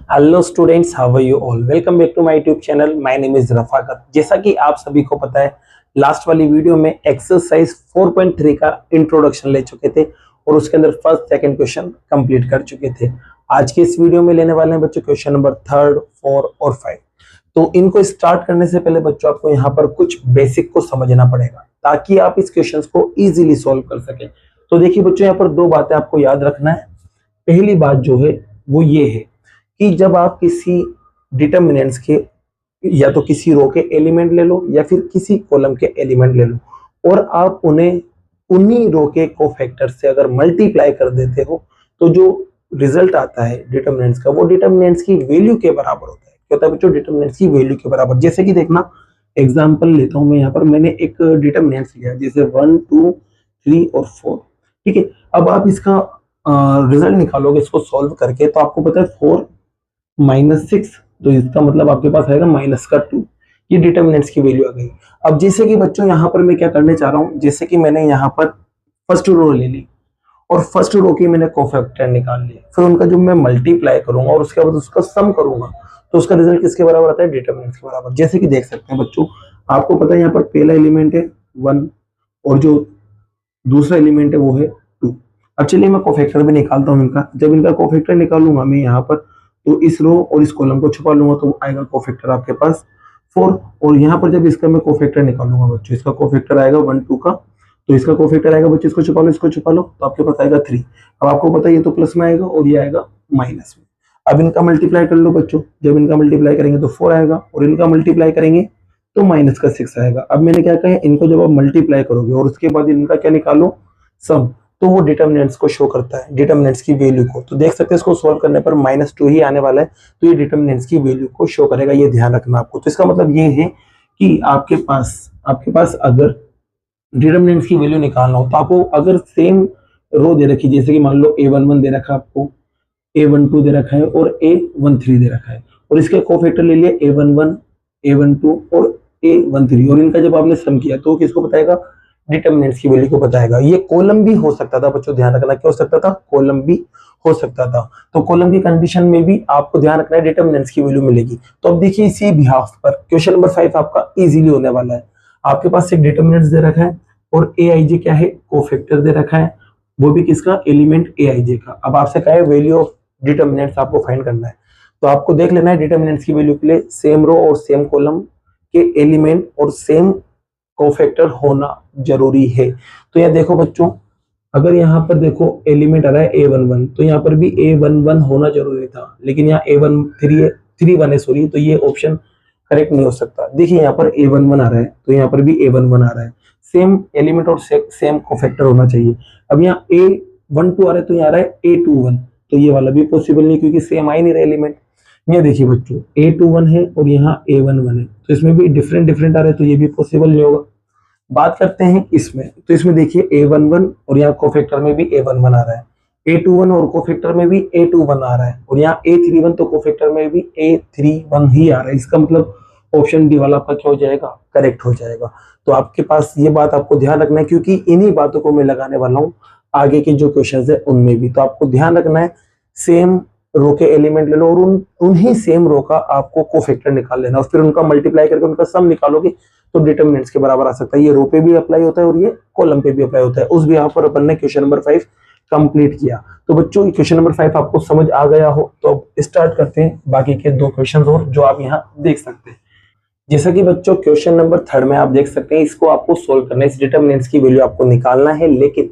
Hello students, how are you all. Welcome back to my YouTube channel. My name is Rafaqat. जैसा कि आप सभी को पता है, लास्ट वाली वीडियो में एक्सरसाइज 4.3 का इंट्रोडक्शन ले चुके थे और उसके अंदर फर्स्ट सेकंड क्वेश्चन कंप्लीट कर चुके थे। आज के इस वीडियो में लेने वाले हैं बच्चों क्वेश्चन नंबर 3, 4 और 5। तो इनको स्टार्ट करने से पहले बच्चों आपको यहाँ पर कुछ बेसिक को समझना पड़ेगा ताकि आप इस क्वेश्चन को इजीली सॉल्व कर सकें। तो देखिए बच्चों, यहाँ पर दो बातें आपको याद रखना है। पहली बात जो है वो ये है कि जब आप किसी डिटर्मिनेंट्स के या तो किसी रो के एलिमेंट ले लो या फिर किसी कॉलम के एलिमेंट ले लो और आप उन्हें उन्हीं रो के कोफैक्टर से अगर मल्टीप्लाई कर देते हो तो जो रिजल्ट आता है डिटर्मिनेंट्स का वो डिटर्मिनेंट्स की वैल्यू के बराबर होता है। क्या होता है बच्चों? डिटर्मिनेंट्स की वैल्यू के बराबर। जैसे कि देखना, एग्जांपल लेता हूं मैं। यहाँ पर मैंने एक डिटर्मिनेंट्स लिया जैसे 1, 2, 3 और 4। ठीक है, अब आप इसका रिजल्ट निकालोगे इसको सॉल्व करके, तो आपको पता है 4 -6, तो इसका मतलब आपके पास आएगा -2। ये डिटर्मिनेंट्स की वैल्यू आ गई। अब जैसे कि बच्चों यहाँ पर मैं क्या करने चाह रहा हूँ, जैसे कि मैंने यहाँ पर फर्स्ट रो ले ली और फर्स्ट रो की मैंने कोफैक्टर निकाल लिया, फिर उनका जो मैं मल्टीप्लाई करूंगा और उसके बाद उसका सम करूंगा तो उसका रिजल्ट किसके बराबर आता है? डिटर्मिनेंट्स के बराबर। जैसे कि देख सकते हैं बच्चों, आपको पता है यहाँ पर पहला एलिमेंट है 1 और जो दूसरा एलिमेंट है वो है 2। अब चलिए मैं कोफैक्टर भी निकालता हूँ इनका। जब इनका कोफैक्टर निकालूंगा मैं यहाँ पर, तो इस रो और इस कॉलम को छुपा लूंगा तो आएगा कोफैक्टर आपके पास 4। और यहाँ पर जब इसका मैं कोफैक्टर निकालूंगा बच्चों, इसका कोफैक्टर आएगा 1, 2 का, तो इसका कोफैक्टर आएगा बच्चों, इसको छुपा लो तो आपके पास आएगा 3। अब आपको पता है ये तो प्लस में आएगा और ये आएगा माइनस में। अब इनका मल्टीप्लाई कर लो बच्चों, जब इनका मल्टीप्लाई करेंगे तो 4 आएगा और इनका मल्टीप्लाई करेंगे तो -6 आएगा। अब मैंने क्या कहा, इनको जब आप मल्टीप्लाई करोगे और उसके बाद इनका क्या निकालो, सम, तो वो डिटर्मिनेंट्स को शो करता है, डिटर्मिनेंट्स की वैल्यू को। तो देख सकते हैं इसको सॉल्व करने पर -2 ही आने वाला है, तो ये डिटर्मिनेंट्स की वैल्यू को शो करेगा। ये ध्यान रखना आपको। तो इसका मतलब ये है कि आपके पास अगर डिटर्मिनेंट्स की वैल्यू निकालना हो तो आपको अगर सेम रो दे रखी, जैसे कि मान लो A11 दे रखा है आपको, A12 दे रखा है और A13 दे रखा है, और इसके कोफैक्टर ले लिया A11, A12 और A13, और इनका जब आपने सम किया तो किसको बताएगा? डिटर्मिनेंट्स की वैल्यू को बताएगा। ये कॉलम भी हो सकता था बच्चों, ध्यान रखना। क्या हो सकता था? कॉलम भी हो सकता था। तो कॉलम की कंडीशन में भी आपको ध्यान रखना है, डिटर्मिनेंट्स की वैल्यू मिलेगी। तो अब देखिए इसी बिहाफ पर क्वेश्चन नंबर 5 आपका इजीली होने वाला है। आपके पास एक डिटर्मिनेंट्स दे रखा है और Aij क्या है? कोफैक्टर दे रखा है, वो भी किसका? एलिमेंट Aij का। अब आपसे कहा है वैल्यू ऑफ डिटर्मिनेंट्स आपको फाइंड करना है, तो आपको देख लेना है डिटर्मिनेंट्स की वैल्यू के लिए सेम रो और सेम कॉलम के एलिमेंट और सेम कोफैक्टर होना जरूरी है। तो यहाँ देखो बच्चों, अगर यहाँ पर देखो एलिमेंट आ रहा है A11, तो यहाँ पर भी A11 होना जरूरी था, लेकिन यहाँ A13 है सॉरी, तो ये ऑप्शन करेक्ट नहीं हो सकता। देखिए यहाँ पर A11 आ रहा है तो यहाँ पर भी A11 आ रहा है, सेम एलिमेंट और सेम कोफैक्टर होना चाहिए। अब यहाँ A12 आ रहा है तो यहाँ आ रहा है A21, तो ये वाला भी पॉसिबल नहीं क्योंकि सेम आ ही नहीं रहा एलिमेंट। ये देखिए बच्चों, A21 है और यहाँ A11 है, तो इसमें भी डिफरेंट आ रहा है, तो ये भी पॉसिबल नहीं होगा। बात करते हैं इसमें, तो इसमें देखिए A11 और यहाँ कोफैक्टर में भी A11 आ रहा है, A21 और कोफैक्टर में भी A21 आ रहा है, और यहाँ A31 तो कोफैक्टर में भी A31 ही आ रहा है। इसका मतलब ऑप्शन डी वाला आपका क्या हो जाएगा? करेक्ट हो जाएगा। तो आपके पास ये बात आपको ध्यान रखना है क्योंकि इन्हीं बातों को मैं लगाने वाला हूँ आगे के जो क्वेश्चंस है उनमें भी। तो आपको ध्यान रखना है, सेम रो के एलिमेंट ले लो और उन्हीं सेम रो का आपको कोफैक्टर निकाल लेना और फिर उनका मल्टीप्लाई करके उनका सम निकालोगे तो डिटर्मिनेंट्स के बराबर आ सकता है। ये रो पे भी अप्लाई होता है और ये कॉलम पे भी अप्लाई होता है। उस भी यहाँ पर अपन ने क्वेश्चन नंबर 5 कंप्लीट किया। तो बच्चों क्वेश्चन नंबर 5 आपको समझ आ गया हो तो अब स्टार्ट करते हैं बाकी के दो क्वेश्चन और जो आप यहाँ देख सकते हैं। जैसा कि बच्चों क्वेश्चन नंबर 3 में आप देख सकते हैं, इसको आपको सोल्व करना है, इस डिटर्मिनेंट्स की वैल्यू आपको निकालना है, लेकिन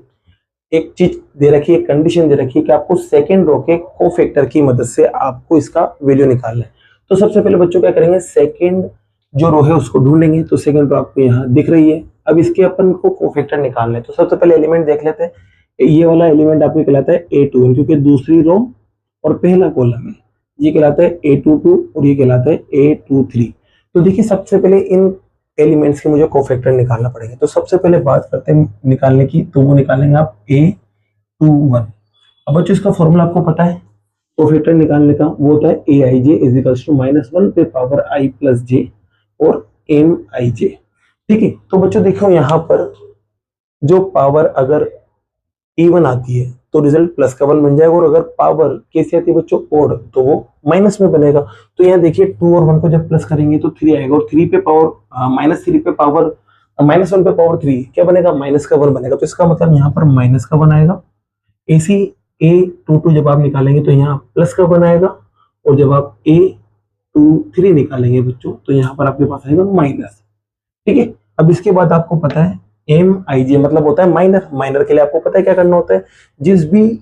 एक चीज दे रखी है, कंडीशन दे रखी है कि आपको सेकंड रो के कोफैक्टर की मदद से आपको इसका वैल्यू निकालना है। तो सबसे पहले बच्चों क्या करेंगे, सेकंड जो रो है उसको ढूंढेंगे। तो सेकंड रो आपको यहाँ दिख रही है। अब इसके अपन को कोफैक्टर निकालना है, तो सबसे पहले एलिमेंट देख लेते हैं। ये वाला एलिमेंट आपको कहलाता है A21 क्योंकि दूसरी रो और पहला कॉलम है। ये कहलाता है A22 और ये कहलाता है A23। तो देखिए सबसे पहले इन एलिमेंट्स के मुझे कोफैक्टर निकालना पड़ेगा। तो सबसे पहले बात करते हैं निकालने की, तो वो निकालेंगे आप A21। अब बच्चों इसका फॉर्मूला आपको पता है कोफैक्टर निकालने का, वो होता है Aij इज -1 पे पावर I प्लस j और Mij। ठीक है, तो बच्चों देखो यहाँ पर जो पावर अगर इवन आती है तो रिजल्ट प्लस का 1 बन जाएगा, और अगर पावर कैसे आती है बच्चों ओड, तो वो माइनस में बनेगा। तो यहाँ देखिए 2 और 1 को जब प्लस करेंगे तो 3 आएगा, और 3 पे पावर -3 पे पावर -1 पे पावर 3 क्या बनेगा, माइनस का 1 बनेगा। तो इसका मतलब यहाँ पर माइनस का 1 आएगा। ऐसी A22 जब आप निकालेंगे तो यहाँ प्लस का 1 आएगा, और जब आप A23 निकालेंगे बच्चों तो यहाँ पर आपके पास आएगा माइनस। ठीक है, अब इसके बाद आपको पता है MIJ मतलब होता है माइनर। माइनर के लिए आपको पता है क्या करना होता है, जिस भी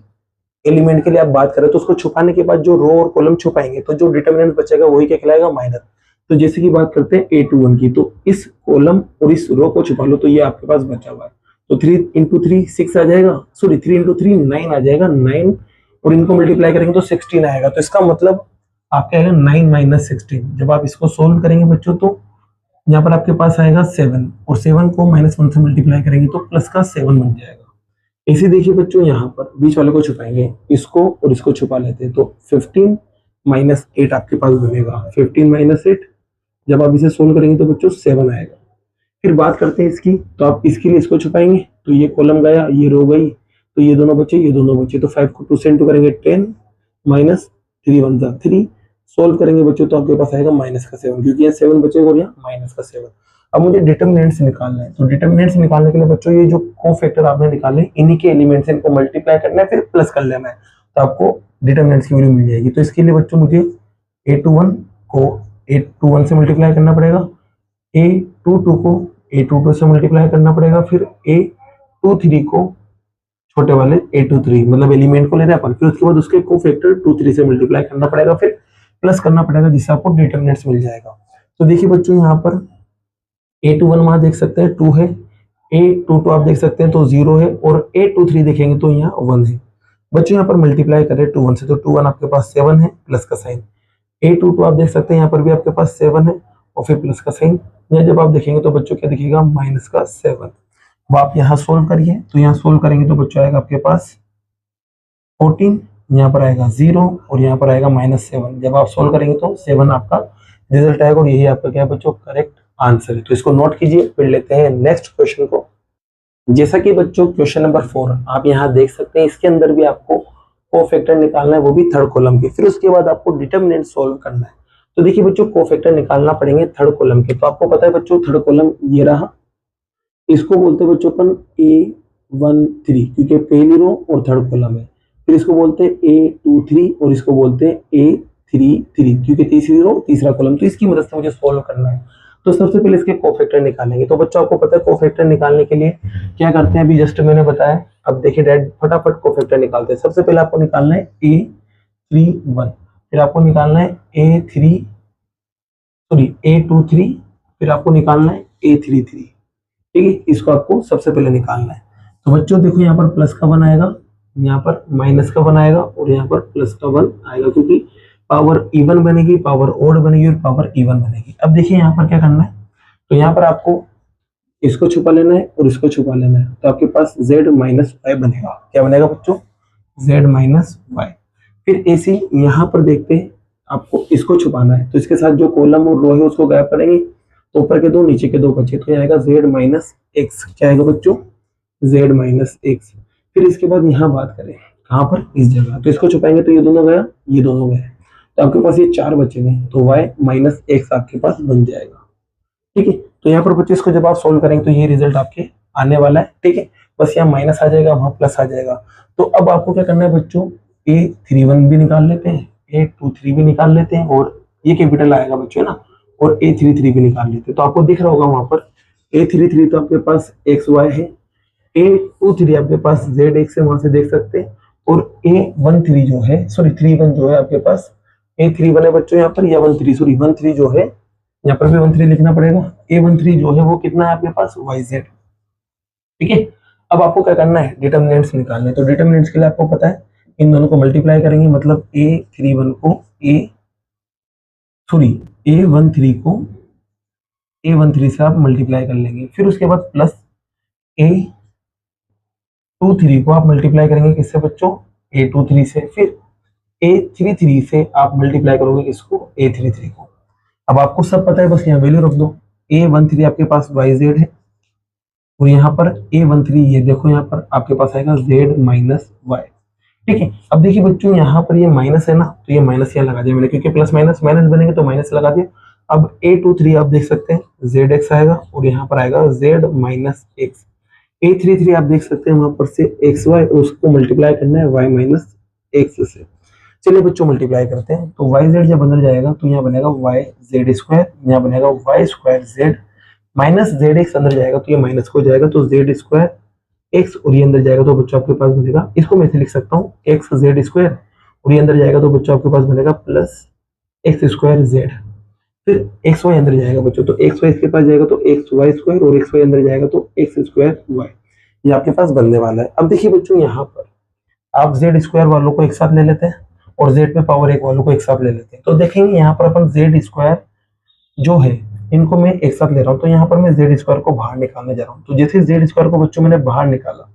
एलिमेंट के लिए आप बात करें तो उसको छुपाने के बाद जो रो और कॉलम छुपाएंगे तो जो डिटर्मिनेंट बचेगा वही क्या कहलाएगा, माइनर। तो जैसे कि बात करते हैं A21 की, तो इस कॉलम और इस रो को छुपा लो, तो ये आपके पास बचा हुआ है। तो 3 × 3 6 आ जाएगा, सॉरी 3 × 3 9 आ जाएगा, 9 और इनको मल्टीप्लाई करेंगे तो 16 आएगा। तो इसका मतलब आपका आएगा 9 - 16। जब आप इसको सोल्व करेंगे बच्चों तो यहाँ पर आपके पास आएगा 7, और 7 को -1 से मल्टीप्लाई करेंगे तो प्लस का 7 बन जाएगा। इसी देखिए बच्चों यहाँ पर बीच वाले को छुपाएंगे, इसको और इसको छुपा लेते हैं, तो 15 - 8 आपके पास बनेगा। 15 - 8 जब आप इसे सोल्व करेंगे तो बच्चों 7 आएगा। फिर बात करते हैं इसकी, तो आप इसके लिए इसको छुपाएंगे तो ये कॉलम गया, ये रो गई, तो ये दोनों बचे, ये दोनों बचे। तो 5 को 2 से इंटू करेंगे 10 -3 1 जा 3, सोल्व करेंगे बच्चों तो आपके पास आएगा -7, क्योंकि यहाँ 7 बचेगा और यहाँ -7। अब मुझे डिटर्मिनेंट्स निकालना है, तो डिटर्मिनेंट्स निकालने के लिए बच्चों ये जो कोफैक्टर आपने निकाले इन्हीं के एलिमेंट्स इनको मल्टीप्लाई करना है, फिर प्लस कर लेना है, तो आपको डिटर्मिनेंट्स की वैल्यू मिल जाएगी। तो इसके लिए बच्चों मुझे A21 को A21 से मल्टीप्लाई करना पड़ेगा, A22 को A22 से मल्टीप्लाई करना पड़ेगा, फिर A23 को छोटे वाले A23 मतलब एलिमेंट को ले रहे हैं अपन, फिर उसके बाद उसके कोफैक्टर 23 से मल्टीप्लाई करना पड़ेगा, फिर प्लस करना पड़ेगा, जिससे आपको डिटर्मिनेंट्स मिल जाएगा। तो देखिए बच्चों यहाँ पर A21 वहां देख सकते हैं 2 है, A22 आप देख सकते हैं तो 0 है, और A23 देखेंगे तो यहाँ 1 है। बच्चों यहाँ पर मल्टीप्लाई करें 2 1 से, तो 2 1 आपके पास 7 है प्लस का साइन। A22 आप देख सकते हैं यहाँ पर भी आपके पास 7 है और फिर प्लस का साइन। यहाँ जब आप देखेंगे तो बच्चों क्या दिखेगा, -7। अब आप यहाँ सोल्व करिए, तो यहाँ सोल्व करेंगे तो बच्चों आएगा आपके पास 14, यहाँ पर आएगा 0 और यहाँ पर आएगा -7। जब आप सोल्व करेंगे तो 7 आपका रिजल्ट आएगा, और यही आपका क्या है बच्चों, करेक्ट आंसर है। तो इसको नोट कीजिए, फिर लेते हैं नेक्स्ट क्वेश्चन को। जैसा कि बच्चों क्वेश्चन नंबर 4 आप यहाँ देख सकते हैं, इसके अंदर भी आपको कोफैक्टर निकालना है, वो भी थर्ड कॉलम के। फिर उसके बाद आपको डिटर्मिनेंट सोल्व करना है। तो देखिए बच्चों कोफैक्टर निकालना पड़ेंगे थर्ड कॉलम के। तो आपको पता है बच्चों थर्ड कॉलम ये रहा, इसको बोलते हैं बच्चों अपन A13, क्योंकि पहली रो और थर्ड कॉलम है। फिर इसको बोलते हैं A23 और इसको बोलते हैं A33, क्योंकि तीसरी रो तीसरा कॉलम। तो इसकी मदद से मुझे सोल्व करना है। तो सबसे पहले इसके कोफैक्टर निकालेंगे। तो बच्चों आपको पता है कोफैक्टर निकालने के लिए क्या करते हैं, अभी जस्ट मैंने बताया। अब देखिए डैड फटाफट कोफैक्टर निकालते हैं। सबसे पहले आपको निकालना है A31, फिर आपको निकालना है A23, फिर आपको निकालना है A33। ठीक है, इसको आपको सबसे पहले निकालना है। तो बच्चों देखो यहाँ पर प्लस का 1 आएगा, यहाँ पर माइनस का 1 आएगा और यहाँ पर प्लस का 1 आएगा, क्योंकि पावर इवन बनेगी, पावर ओड बनेगी और पावर इवन बनेगी। अब देखिए यहाँ पर क्या करना है, तो यहाँ पर आपको इसको छुपा लेना है और इसको छुपा लेना है। तो आपके पास z - y बनेगा। क्या बनेगा बच्चों, z - y। फिर ऐसे यहाँ पर देखते हैं, आपको इसको छुपाना है, तो इसके साथ जो कॉलम और रो है उसको गायब करेंगे, तो ऊपर के 2 नीचे के 2 बचे, तो आएगा z - x। क्या आएगा बच्चों, z - x। फिर इसके बाद यहाँ बात करें कहाँ पर, इस जगह, तो इसको छुपाएंगे तो ये दोनों गया, ये दोनों गए, तो आपके पास ये 4 बचेंगे, तो y - x आपके पास बन जाएगा। ठीक है, तो यहाँ पर बच्चों इसको जब आप सोल्व करेंगे तो ये रिजल्ट आपके आने वाला है। ठीक है, बस यहाँ माइनस आ जाएगा, वहां प्लस आ जाएगा। तो अब आपको क्या करना है बच्चों, A31 भी निकाल लेते हैं, A23 भी निकाल लेते हैं, और ये कैपिटल आएगा बच्चों ना, और A33 भी निकाल लेते हैं। तो आपको दिख रहा होगा वहां पर A33 तो आपके पास XY है, A23 आपके पास ZX है, वहां से देख सकते हैं, और A13 जो है, सॉरी 31 जो है आपके पास, A31 है बच्चों यहाँ पर, या 13 जो है यहाँ पर भी 13 लिखना पड़ेगा। A13 जो है वो कितना है आपके पास, YZ। ठीक है, अब आपको क्या करना है, डिटर्मिनेंट्स निकालने। तो डिटर्मिनेंट्स के लिए आपको पता है इन दोनों को मल्टीप्लाई करेंगे, मतलब A13 को A13 से आप मल्टीप्लाई कर लेंगे। फिर उसके बाद प्लस A23 को आप मल्टीप्लाई करेंगे किससे बच्चों, A23 से। फिर A33 से आप मल्टीप्लाई करोगे इसको, A33 को। अब आपको सब पता है, बस यहाँ वैल्यू रख दो। A13 आपके पास YZ है, और यहाँ पर A13 ये देखो यहाँ पर आपके पास आएगा Z - Y। ठीक है। अब देखिए बच्चों यहाँ पर ये माइनस है ना, तो ये माइनस यहाँ लगा दिया मैंने, क्योंकि प्लस माइनस माइनस बनेंगे तो माइनस लगा दिया। अब A23 आप देख सकते हैं जेड एक्स आएगा और यहाँ पर आएगा जेड माइनस एक्स। A33 आप देख सकते हैं वहां पर से एक्स वाई, उसको मल्टीप्लाई करना है वाई माइनस एक्स से। चलिए बच्चों मल्टीप्लाई करते हैं, तो वाई जेड जब अंदर जाएगा तो यहाँ बनेगा वाई जेड स्क्वायर, यहाँ बनेगा Y square Z minus Z X, अंदर जाएगा तो ये माइनस हो जाएगा, तो जेड स्क्वायर एक्स, और ये अंदर जाएगा तो बच्चों आपके पास बनेगा, इसको मैं ऐसे लिख सकता हूँ एक्स जेड स्क्वायर, और ये अंदर जाएगा तो बच्चों आपके पास बनेगा प्लस एक्स स्क्वायर जेड। फिर एक्स वाई अंदर जाएगा बच्चों, तो एक्स वाई इसके पास जाएगा तो एक्स वाई स्क्वायर, और एक्स वाई अंदर जाएगा तो एक्स स्क्वायर वाई, ये आपके पास बनने वाला है। अब देखिए बच्चों यहाँ पर आप जेड स्क्वायर वालों को एक साथ ले लेते हैं और जेड पे पावर एक वालों को एक साथ ले लेते हैं, तो देखेंगे यहाँ पर अपन जेड स्क्वायर जो है इनको मैं एक साथ ले रहा हूँ, तो यहाँ पर मैं जेड स्क्वायर को बाहर निकालने जा रहा हूँ। तो जैसे जेड स्क्वायर को बच्चों मैंने बाहर निकाला,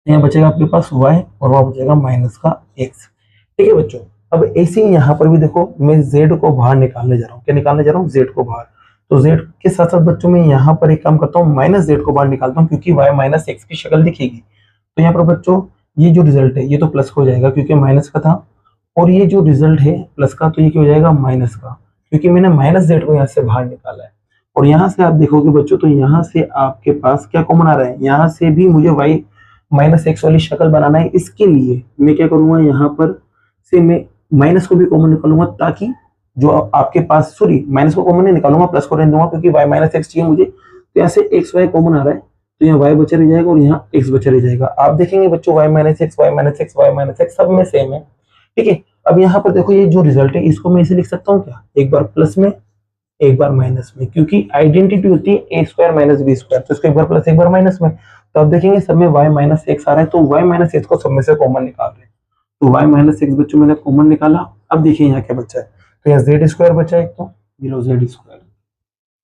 यहाँ बचेगा आपके पास y और वहां बचेगा माइनस का x। ठीक है बच्चों, अब ऐसे ही यहाँ पर भी देखो मैं z को बाहर निकालने जा रहा हूँ। क्या निकालने जा रहा हूँ? z को बाहर। तो z के साथ साथ बच्चों मैं यहाँ पर एक काम करता हूँ, माइनस z को बाहर निकालता हूँ, क्योंकि y माइनस एक्स की शक्ल दिखेगी। तो यहाँ पर बच्चों ये जो रिजल्ट है ये तो प्लस हो जाएगा क्योंकि माइनस का था, और ये जो रिजल्ट है प्लस का तो ये क्या हो जाएगा माइनस का, क्योंकि मैंने माइनस जेड को यहाँ से बाहर निकाला है। और यहाँ से आप देखोगे बच्चों तो यहाँ से आपके पास क्या कॉमन आ रहा है, यहाँ से भी मुझे y माइनस एक्स वाली शक्ल बनाना है। इसके लिए मैं क्या करूंगा, यहाँ पर से मैं माइनस को भी कॉमन निकालूंगा, ताकि जो आपके पास, सॉरी माइनस को कॉमन नहीं निकालूंगा, प्लस को रहने दूंगा, क्योंकि y माइनस एक्स चाहिए मुझे। तो यहाँ से एक्स वाई कॉमन आ रहा है, तो यहाँ y बचा रह जाएगा और यहाँ x बचा रह जाएगा। आप देखेंगे बच्चों y minus X Y minus X Y minus X सब में सेम है। ठीक है, अब यहाँ पर देखो ये जो रिजल्ट है इसको मैं इसे लिख सकता हूँ क्या, एक बार प्लस में एक बार माइनस में, क्योंकि आइडेंटिटी होती है ए स्क्वायर माइनस बी स्क्वायर, तो इसको एक बार प्लस एक बार माइनस में। तो आप देखेंगे सब में y माइनस एक्स आ रहा है, तो y माइनस एक्स को सब में से कॉमन निकाल रहे हैं, तो y माइनस एक्स बच्चों मैंने कॉमन निकाला। अब देखिए यहाँ क्या बचा है, तो यहाँ जेड स्क्वायर बचा है, तो ये लो जेड स्क्वायर,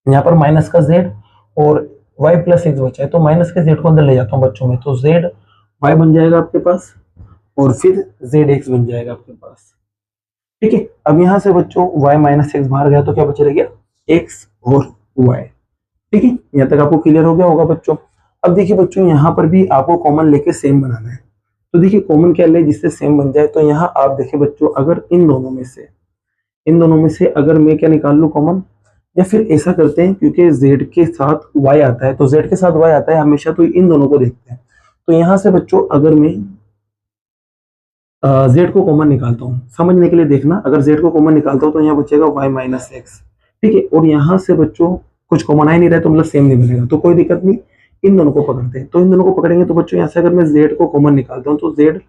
यहाँ पर माइनस का z और y प्लस एक्स बचा है, तो माइनस के z को अंदर ले जाता हूँ बच्चों में, तो z y बन जाएगा आपके पास और फिर z x बन जाएगा आपके पास। ठीक है, अब यहाँ से बच्चों y माइनस एक्स बाहर गया तो क्या बचा रह गया, x और y। ठीक है, यहाँ तक आपको क्लियर हो गया होगा बच्चों। अब देखिए बच्चों यहाँ पर भी आपको कॉमन लेके सेम बनाना है, तो देखिए कॉमन क्या ले जिससे सेम बन जाए। तो यहाँ आप देखिए बच्चों अगर इन दोनों में से अगर मैं क्या निकाल लूँ कॉमन, या फिर ऐसा करते हैं क्योंकि z के साथ y आता है, तो z के साथ y आता है हमेशा, तो इन दोनों को देखते हैं। तो यहाँ से बच्चों अगर मैं z को कॉमन निकालता हूँ, समझने के लिए देखना, अगर z को कॉमन निकालता हूँ तो यहाँ बचेगा y माइनस एक्स। ठीक है, और यहाँ से बच्चों कुछ कॉमन आ ही नहीं रहा है तो मतलब सेम नहीं बनेगा, तो कोई दिक्कत नहीं, इन दोनों को पकड़ते हैं। तो इन दोनों को पकड़ेंगे तो बच्चों यहाँ से अगर मैं z को कॉमन निकालता हूँ तो z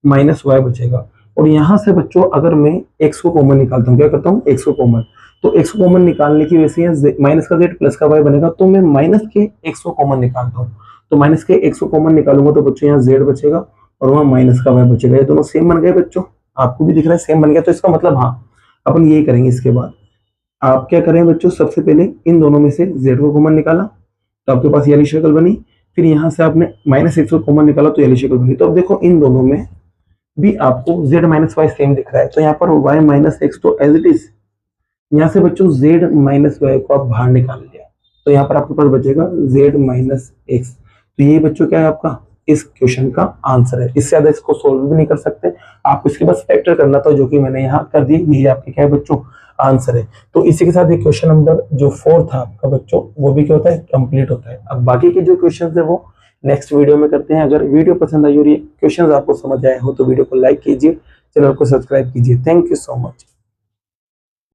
माइनस वाई बचेगा, और यहाँ से बच्चों अगर मैं x को कॉमन निकालता हूँ, क्या करता हूँ x को कॉमन, तो x को कॉमन निकालने की वजह से माइनस का z प्लस का y बनेगा, तो मैं माइनस के x को कॉमन निकालता हूँ, तो माइनस के x को कॉमन निकालूंगा तो बच्चों यहाँ z बचेगा और वहाँ माइनस का y बचेगा। ये दोनों सेम बन गए बच्चों, आपको भी दिख रहा है सेम बन गया, तो इसका मतलब हाँ अपन यही करेंगे। इसके बाद आप क्या करें बच्चों, सबसे पहले इन दोनों में से z को कॉमन निकाला तो आपके पास ये वाली शक्ल बनी, फिर यहाँ से आपने माइनस एक्स को कॉमन निकाला तो ये वाली शक्ल बनी। तो अब देखो इन दोनों में भी आपको z माइनस वाई सेम दिख रहा है, तो यहाँ पर y माइनस एक्स तो एज इट इज, यहाँ से बच्चों z माइनस वाई को आप बाहर निकाल लिया, तो यहाँ पर आपके पास बचेगा z माइनस एक्स। तो ये बच्चों क्या है आपका इस क्वेश्चन का आंसर है। इससे ज्यादा इसको सोल्व भी नहीं कर सकते, आपको इसके बस फैक्टर करना था, जो कि मैंने यहाँ कर दी, यही आपके क्या है बच्चों आंसर है। तो इसी के साथ ये क्वेश्चन नंबर जो 4 था आपका बच्चों, वो भी क्या होता है कंप्लीट होता है। अब बाकी के जो क्वेश्चन है वो नेक्स्ट वीडियो में करते हैं। अगर वीडियो पसंद आई और ये क्वेश्चन आपको समझ आए हो तो वीडियो को लाइक कीजिए, चैनल को सब्सक्राइब कीजिए। Thank you so much.